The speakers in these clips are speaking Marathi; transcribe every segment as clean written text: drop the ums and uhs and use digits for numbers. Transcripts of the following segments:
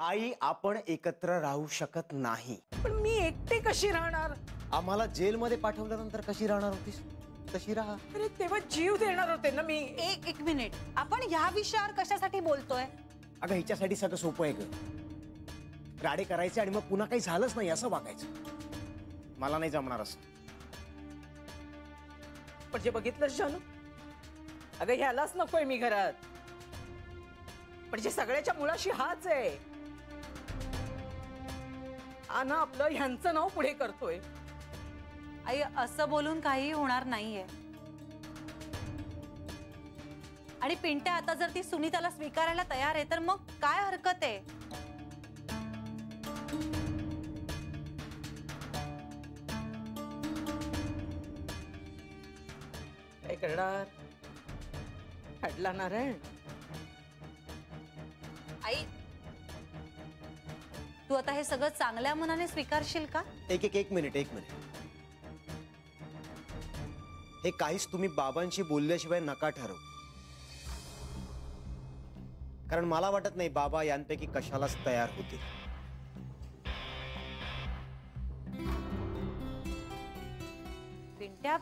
आई आपण एकत्र राहू शकत नाही. पण मी एकटी कशी राहणार? आम्हाला जेलमध्ये पाठवल्यानंतर कशी राहणार होतीस तशी राहा. अरे तेव्हा जीव देणार होते ना मी. एक मिनिट, आपण ह्या विषयावर कशासाठी बोलतोय? अगं हिच्यासाठी सगळं सोपं आहे ग. राडे करायचे आणि मग पुन्हा काही झालंच नाही असं वागायचं. मला नाही जमणार असं. म्हणजे बघितलंस जानू, अगं ह्यालाच नकोय मी घरात. म्हणजे सगळ्याच्या मुळाशी हाच आहे. आना आपलं ह्यांचं नाव पुढे करतोय. आई असं बोलून काही होणार नाहीये. आणि पिंट्या आता जर ती सुनीताला स्वीकारायला तयार आहे तर मग काय हरकत आहे? काय करणार? हडला नारायण. आई तू आता हे सगळं चांगल्या मनाने स्वीकारशील का? एक मिनिट. हे काहीच तुम्ही बाबांशी बोलल्याशिवाय नका ठरवू. कारण मला वाटत नाही बाबा यांपैकी कशालाच तयार होतील. पिंट्या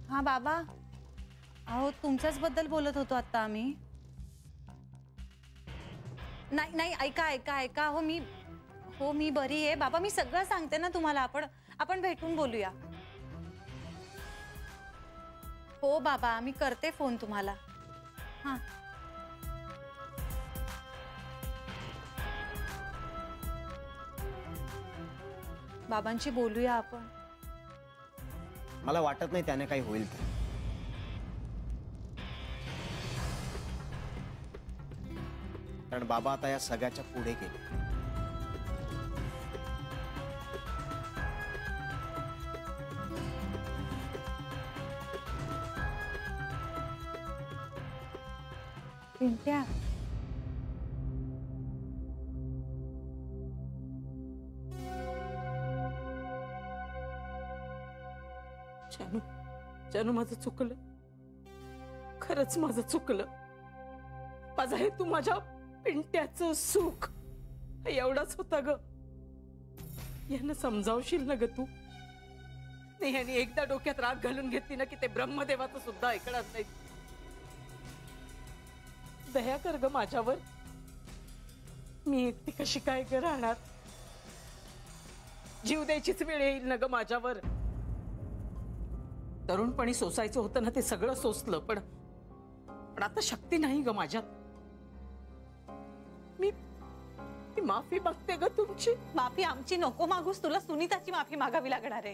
हा बाबा, अहो तुमच्याच बद्दल बोलत होतो आता आम्ही. नाही ऐका हो मी बरी आहे बाबा. मी सगळं सांगते ना तुम्हाला. आपण भेटून बोलूया. हो बाबा, मी करते फोन तुम्हाला. हा बाबांशी बोलूया आपण. मला वाटत नाही त्याने काही होईल तर. कारण बाबा आता या सगळ्याच्या पुढे गेले. पिंट्या जानू माझं चुकलं. खरंच माझं चुकलं. माझा हेतू माझ्या पिंट्याचं सुख एवढाच होता ग. यांना समजावशील ना ग तू? नाही यांनी एकदा डोक्यात राग घालून घेतली ना की ते ब्रह्मदेवाचं सुद्धा ऐकणार नाही. दया कर ग माझ्यावर. मी एकटी कशी काय ग राहणार? जीव द्यायचीच वेळ येईल ना ग माझ्यावर. तरुणपणी सोसायचं होतं ना ते सगळं सोसलं. पण आता शक्ती नाही ग माझ्यात. मी माफी मागते ग तुमची. माफी आमची नको मागूस, तुला सुनीताची माफी मागावी लागणार आहे.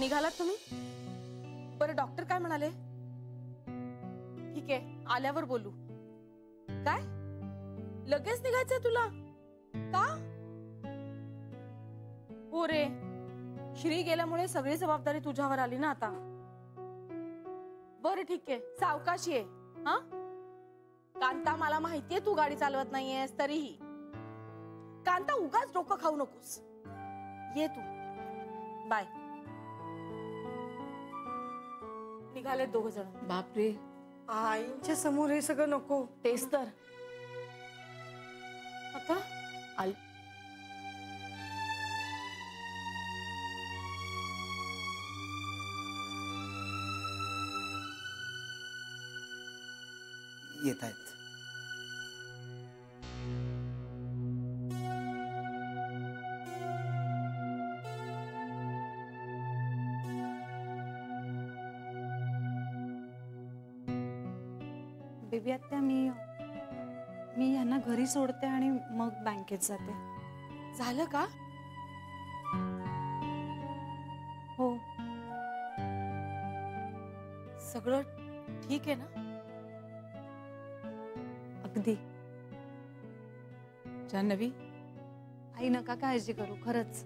निघालात तुम्ही? बरं डॉक्टर काय म्हणाले? ठीक आहे, आल्यावर बोलू. काय लगेच निघायचंय तुला? का? हो रे, श्री गेल्यामुळे सगळी जबाबदारी तुझ्यावर आली ना आता. बरं ठीक आहे, सावकाशी आहे. हा कांता, मला माहितीये तू गाडी चालवत नाहीयेस, तरीही कांता उगाच डोकं खाऊ नकोस. ये तू. बाय. निघाले दोघ जण. बापरे, आईंच्या समोर हे सगळं नको. तेच तर. आता येत आहेत. बेबी आत्या, मी यांना घरी सोडते आणि मग बँकेत जाते. झालं का? हो. सगळं ठीक आहे ना? अगदी. जान्हवी, आई नका काळजी करू, खरंच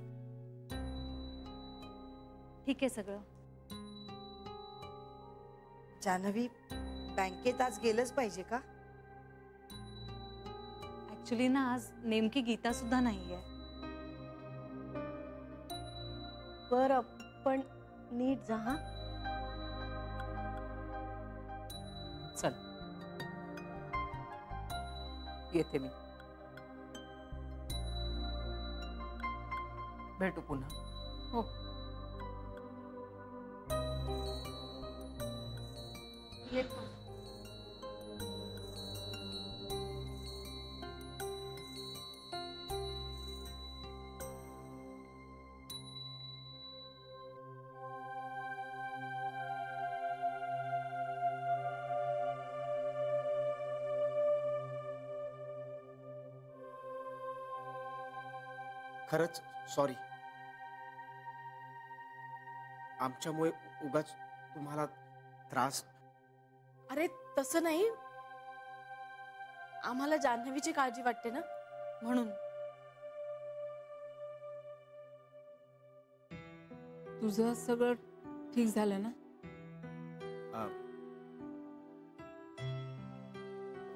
ठीक आहे सगळं. जान्हवी, बँकेत आज गेलंच पाहिजे का? ऍक्च्युली ना आज नेमकी गीता सुद्धा नाहीये. बरं पण नीट जा हा. चल येते मी. भेटू पुन्हा. हो. येतो. खरंच सॉरी. आमच्यामुळे उगाच तुम्हाला त्रास. अरे तसं नाही, आम्हाला जान्हवीची काळजी वाटते ना म्हणून. तुझं सगळं ठीक झालं ना?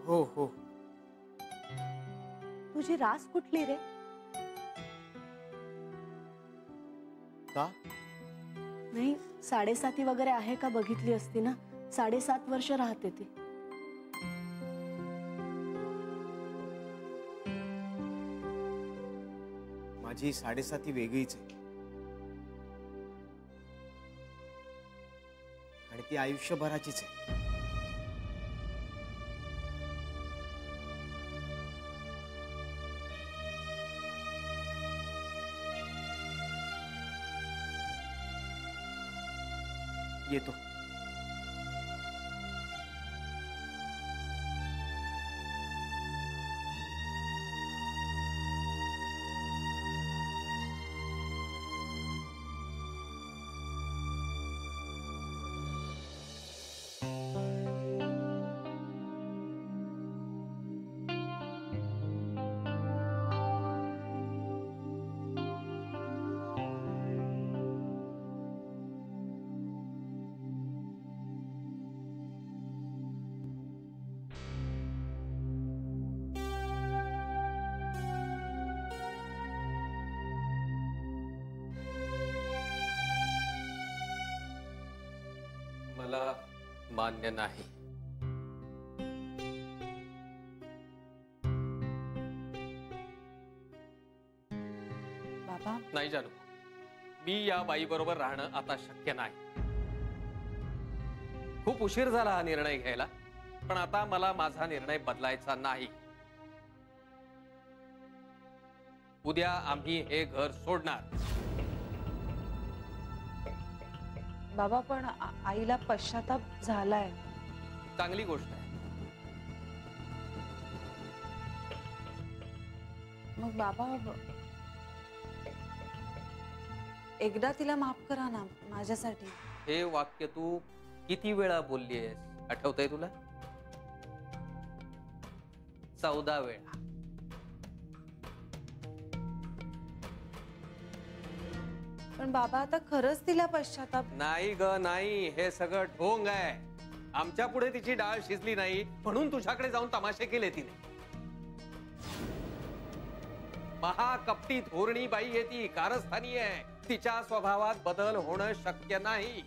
हो हो. तुझी रास कुठली रे? का? नाही, 7.5 वगैरे आहे का बघितली असती ना. 7.5 वर्ष राहते ती. माझी 7.5 वेगळीच आहे आणि ती आयुष्यभराचीच आहे. येतो. मला मान्य नाही. बाबा नाही जानू, मी या बाई बरोबर राहणं आता शक्य नाही. खूप उशीर झाला हा निर्णय घ्यायला, पण आता मला माझा निर्णय बदलायचा नाही. उद्या आम्ही हे घर सोडणार. बाबा पण आईला पश्चाताप झालाय. चांगली गोष्ट आहे. मग बाबा एकदा तिला माफ करा ना माझ्यासाठी. हे वाक्य तू किती वेळा बोलली आहेस, आठवतंय तुला? 14 वेळा. पण बाबा आता खरंच तिला पश्चाताप. नाही ग नाही, हे सगळं ढोंग आहे. आमच्या पुढे तिची डाळ शिजली नाही म्हणून तुझ्याकडे जाऊन तमाशे केले तिने. महाकपटी धोरणी बाई आहे ती, कारस्थानी आहे. तिच्या स्वभावात बदल होणं शक्य नाही.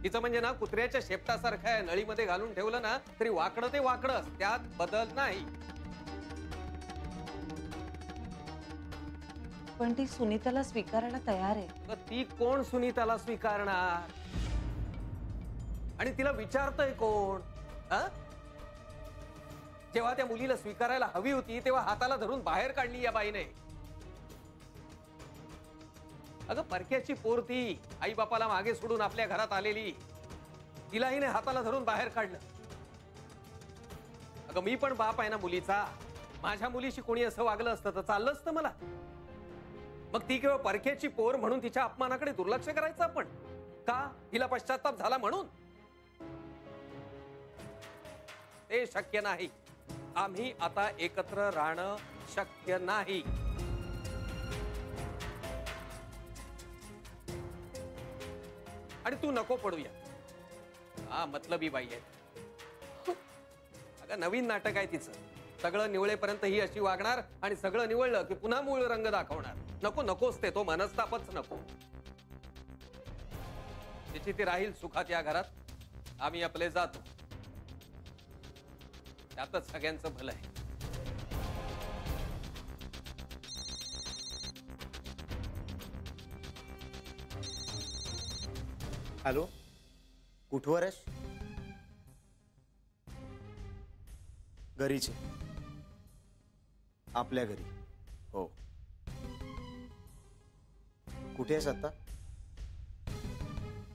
तिचं म्हणजे ना कुत्र्याच्या शेपटासारखं आहे. नळीमध्ये घालून ठेवलं ना तरी वाकडं ते वाकडंच, त्यात बदल नाही. पण ती सुनीताला स्वीकारायला तयार आहे. ती कोण सुनीताला स्वीकारणार? आणि तिला विचारतय कोण? जेव्हा त्या मुलीला स्वीकारायला हवी होती तेव्हा हाताला धरून बाहेर काढली या बाईने. अगं परक्याची पोर ती, आई बापाला मागे सोडून आपल्या घरात आलेली. तिलाही नाही हाताला धरून बाहेर काढलं. अगं मी पण बाप आहे ना मुलीचा. माझ्या मुलीशी कोणी असं वागलं असतं तर चाललं असतं मला. मग ती केवळ परक्याची पोर म्हणून तिच्या अपमानाकडे दुर्लक्ष करायचं आपण का? हिला पश्चाताप झाला म्हणून? ते शक्य नाही. आम्ही आता एकत्र राहणं शक्य नाही. आणि तू नको पडूया. हा मतलबी बाई आहे. अगं नवीन नाटक आहे तिचं. सगळं निवळेपर्यंत ही अशी वागणार आणि सगळं निवळलं की पुन्हा मूळ रंग दाखवणार. नको नकोच ते, तो मनस्तापच नको. तिची ती राहील सुखात या घरात. आम्ही आपले जातो. त्यातच सगळ्यांचं भलं आहे. हॅलो, कुठवर आहेस? घरीच आहे. आपल्या घरी. हो. कुठे आहेस आता?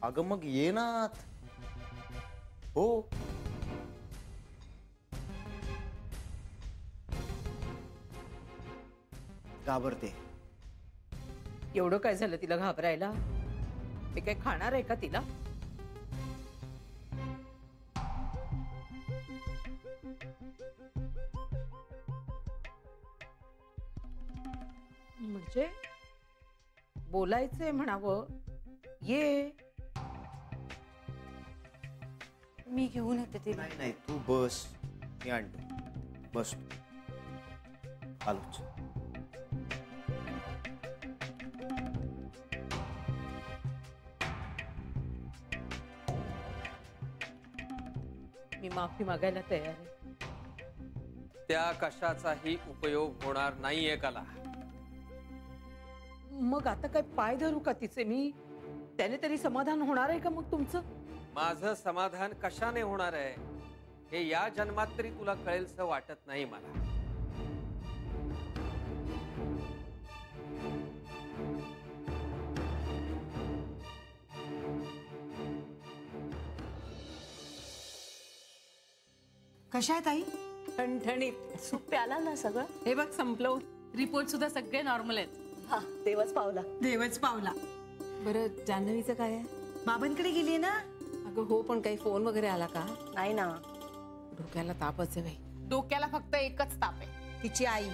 अगं मग ये ना आत. हो. घाबरते. एवढं काय झालं तिला घाबरायला? ते काय खाणार आहे का तिला? म्हणजे बोलायचंय म्हणावं. ये. मी घेऊन येते तिला. नाही नाही, तू बस. मी आणतो. बस. आलोच. मी माफी मागायला तयार आहे. त्या कशाचाही उपयोग होणार नाहीये कला. मग आता काय पाय धरू का तिचे मी? त्याने तरी समाधान होणार आहे का मग तुमचं? माझं समाधान कशाने होणार आहे हे या जन्मात तरी तुला कळेलसं वाटत नाही मला. कशा आहे ताई? ठणठणीत. सूप प्याला ना सगळं? हे बघ संपलं. रिपोर्ट सुद्धा सगळे नॉर्मल आहेत. हा, देवच पावला. देवच पावला. बरं जान्हवीचं काय आहे? बाबांकडे गेलीये ना? अगं हो, पण काही फोन वगैरे आला का? नाही ना. डोक्याला तापच आहे बाई. डोक्याला फक्त एकच ताप आहे. तिची आई.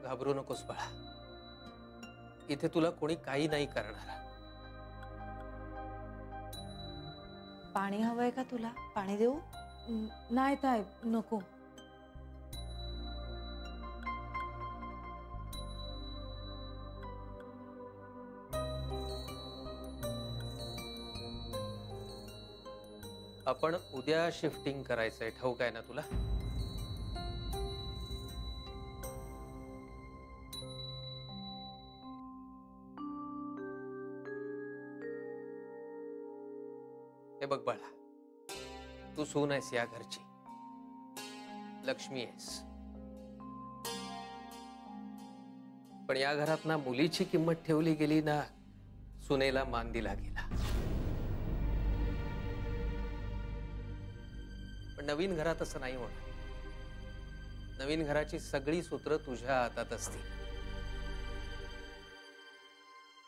घाबरू नकोस बाळा. इथे तुला कोणी काही नाही करणार. पाणी हवंय का तुला? पाणी देऊ? नाही ताई, नको. आपण उद्या शिफ्टिंग करायचंय, ठाऊक आहे ना तुला? हे बघ बाळा, तू सून आहेस या घरची, लक्ष्मी आहेस. पण या घरात ना मुलीची किंमत ठेवली गेली ना सुनेला मान दिला गेला. पण नवीन घरात असं नाही होणार. नवीन घराची सगळी सूत्र तुझ्या हातात असतील.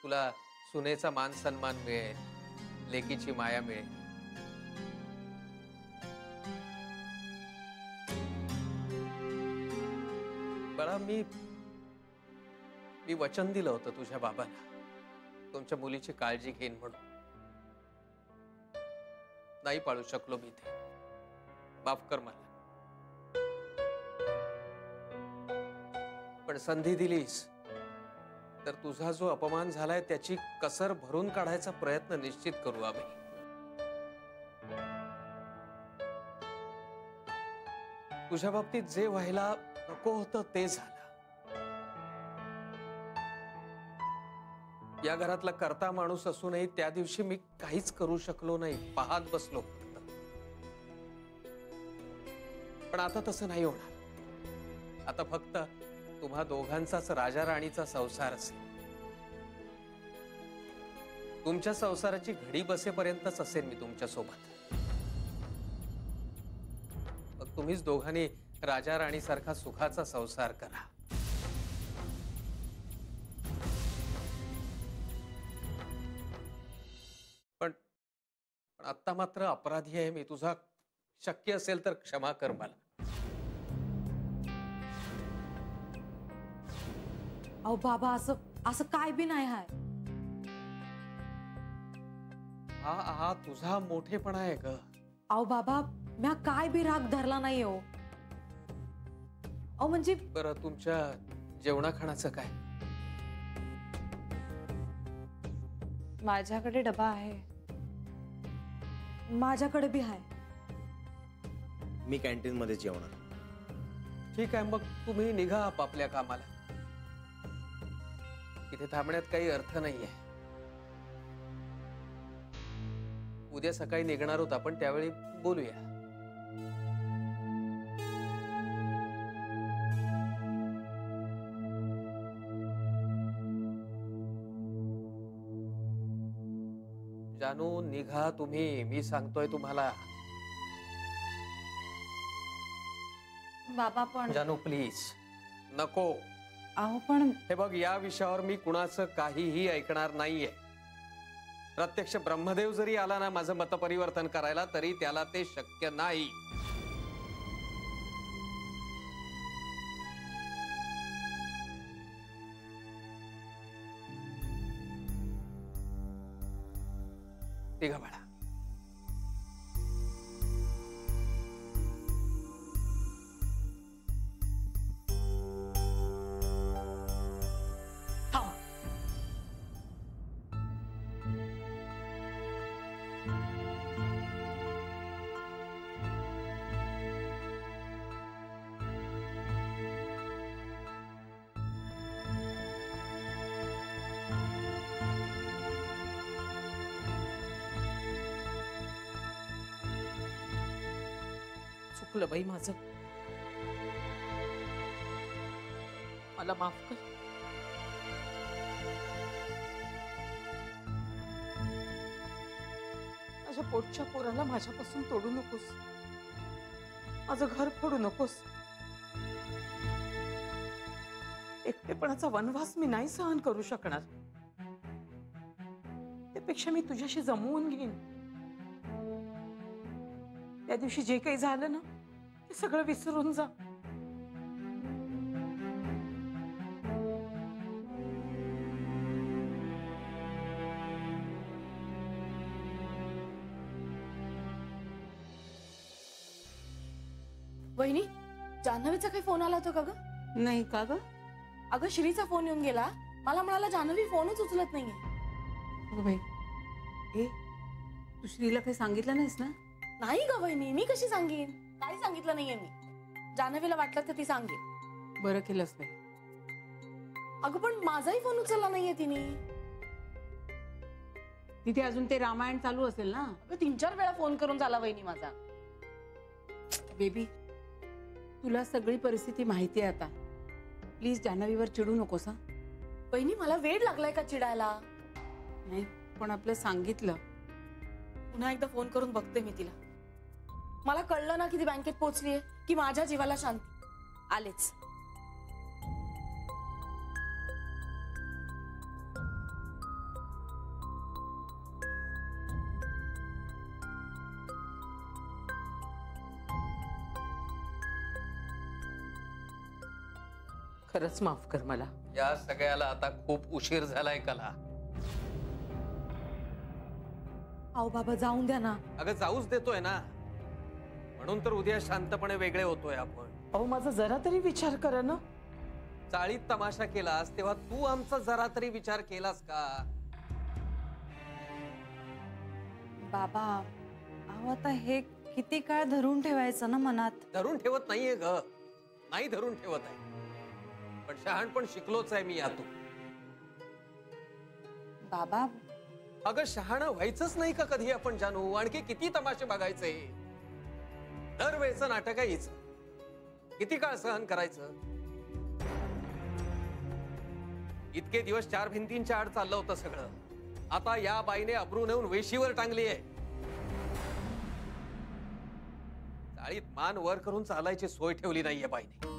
तुला सुनेचा मान सन्मान मिळेल, लेकीची माया मिळेल. बाळा, मी वचन दिलं होतं तुझ्या बाबांना तुमच्या मुलीची काळजी घेईन म्हणून. नाही पाळू शकलो मी ते. माफ कर मला. पण संधी दिलीस तर तुझा जो अपमान झालाय त्याची कसर भरून काढायचा प्रयत्न निश्चित करू आम्ही. तुझ्या बाबतीत जे व्हायला नको होतं ते झालं. या घरातला कर्ता माणूस असूनही त्या दिवशी मी काहीच करू शकलो नाही, पाहत बसलो फक्त. पण आता तसं नाही होणार. आता फक्त तुम्हा दोघांचाच राजा राणीचा संसार असेल. तुमच्या संसाराची घडी बसेपर्यंतच असेल मी तुमच्या सोबत. मग तुम्हीच दोघांनी राजा राणी सारखा सुखाचा संसार करा. पण आता मात्र अपराधी आहे मी. तुझा शक्य असेल तर क्षमा कर मला. अहो बाबा, असं असं काय बी नाही हाय. हा तुझा मोठेपणा आहे ग. अहो बाबा, म्या काय बी राग धरला नाही हो. अहो म्हणजे बरं, तुमच्या जेवणा खाण्याचं काय? माझ्याकडे डबा आहे. माझ्याकडे बी आहे. मी कॅन्टीन मध्ये जेवणार. ठीक आहे, मग तुम्ही निघा आपापल्या कामाला. इथे थांबण्यात काही अर्थ नाहीये. उद्या सकाळी निघणार होत आपण, त्यावेळी बोलूया. जानू, निघा तुम्ही. मी सांगतोय तुम्हाला. बाबा पण जानू प्लीज नको. अहो पण हे बघ, या विषयावर मी कुणाचं काहीही ऐकणार नाहीये. प्रत्यक्ष ब्रह्मदेव जरी आला ना माझं मतपरिवर्तन करायला, तरी त्याला ते शक्य नाही. निघा बाळा. चुकलं बाई माझं. मला माफ कर. माझ्या पोटच्या पोराला माझ्यापासून तोडू नकोस. माझं घर फोडू नकोस. एकटेपणाचा वनवास मी नाही सहन करू शकणार. त्यापेक्षा मी तुझ्याशी जमवून घेईन. त्या दिवशी जे काही झालं ना, ते सगळं विसरून जा. वहिनी, जान्हवीचा काही फोन आला होता का ग? नाही का ग? अगं श्रीचा फोन येऊन गेला. मला म्हणाला जान्हवी फोनच उचलत नाहीये. हो बाई. ए, तू श्रीला काही सांगितलं नाहीस ना? नाही ग वहिनी, मी कशी सांगेन? काही सांगितलं नाहीये मी. जान्हवीला वाटलं तर ती सांगेल. बरं केलंस बाई. अगं पण माझाही फोन उचलला नाहीये तिने. तिथे अजून ते रामायण चालू असेल ना? अगं 3-4 वेळा फोन करून झाला वहिनी माझा. बेबी, तुला सगळी परिस्थिती माहिती आहे आता. प्लीज जान्हवीवर चिडू नकोस. हा वहिनी, मला वेळ लागलाय का चिडायला? नाही, पण आपलं सांगितलं. पुन्हा एकदा फोन करून बघते मी तिला. मला कळलं ना की ती बँकेत पोहोचलीये, की माझ्या जीवाला शांती. आलेच. खरंच माफ कर मला. या सगळ्याला आता खूप उशीर झालाय कला. अहो बाबा, जाऊन द्या ना. अगं जाऊच देतोय ना, म्हणून तर उद्या शांतपणे वेगळे होतोय आपण. अहो माझा जरा तरी विचार करा ना. चाळीत तमाशा केलास तेव्हा तू आमचा जरा तरी विचार केलास का? बाबा, अहो आता हे किती काळ धरून ठेवायचं ना मनात? धरून ठेवत नाहीये ग, नाही धरून ठेवत आहे, पण शहाणपण शिकलोच आहे मी यातून. बाबा, अगं शहाणं व्हायचंच नाही का कधी आपण जानू? आणखी किती तमाशे बघायचे? दरवेळचं नाटक आहे हीच. किती काळ सहन करायचं? इतके दिवस 4 भिंतींच्या आड चाललं होतं सगळं. आता या बाईने अब्रू नेऊन वेशीवर टांगली आहे. चाळीत मान वर करून चालायची सोय ठेवली नाहीये बाईने.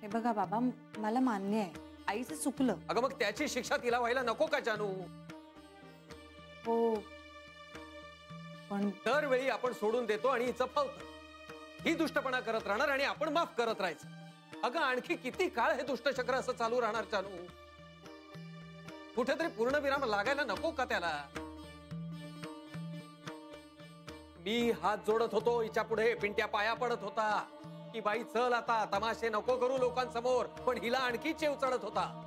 हे बघा बाबा, मला मान्य आहे आईचं चुकलं. अगं मग त्याची शिक्षा तिला व्हायला नको का जानू? हो, पण दरवेळी आपण सोडून देतो आणि हिचं फावतं. ही दुष्टपणा करत राहणार आणि आपण माफ करत राहायचं. अगं आणखी किती काळ हे दुष्टचक्र असं चालू राहणार चालू? कुठेतरी पूर्णविराम लागायला नको का त्याला? मी हात जोडत होतो हिच्या पुढे, पिंट्या पाया पडत होता की बाई चल आता, तमाशे नको करू लोकांसमोर. पण हिला आणखी चेव चढत होता.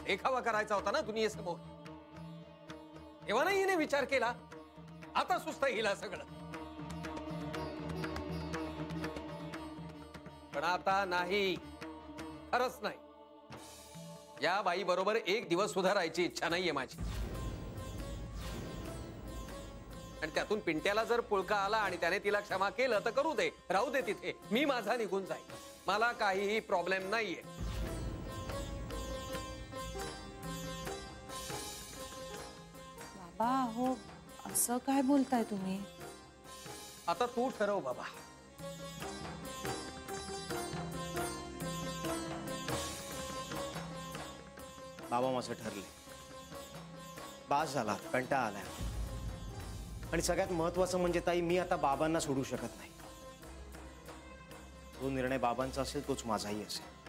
देखावा करायचा होता ना दुनियेसमोर. तेव्हा नाही हिने विचार केला. आता सुस्त हिला सगळं. पण आता नाही, खरंच नाही. या बाई बरोबर एक दिवस सुद्धा राहायची इच्छा नाहीये माझी. आणि त्यातून पिंट्याला जर पुळका आला आणि त्याने तिला क्षमा केलं तर करू दे, राहू दे तिथे. मी माझा निघून जाईल. मला काहीही प्रॉब्लेम नाहीये. बाबा हो असं काय बोलताय तुम्ही? आता तू ठरव बाबा. बाबा माझं ठरले. बास झाला, कंटाळा आलाय. आणि सगळ्यात महत्वाचं म्हणजे ताई, मी आता बाबांना सोडू शकत नाही. जो निर्णय बाबांचा असेल तोच माझाही असेल.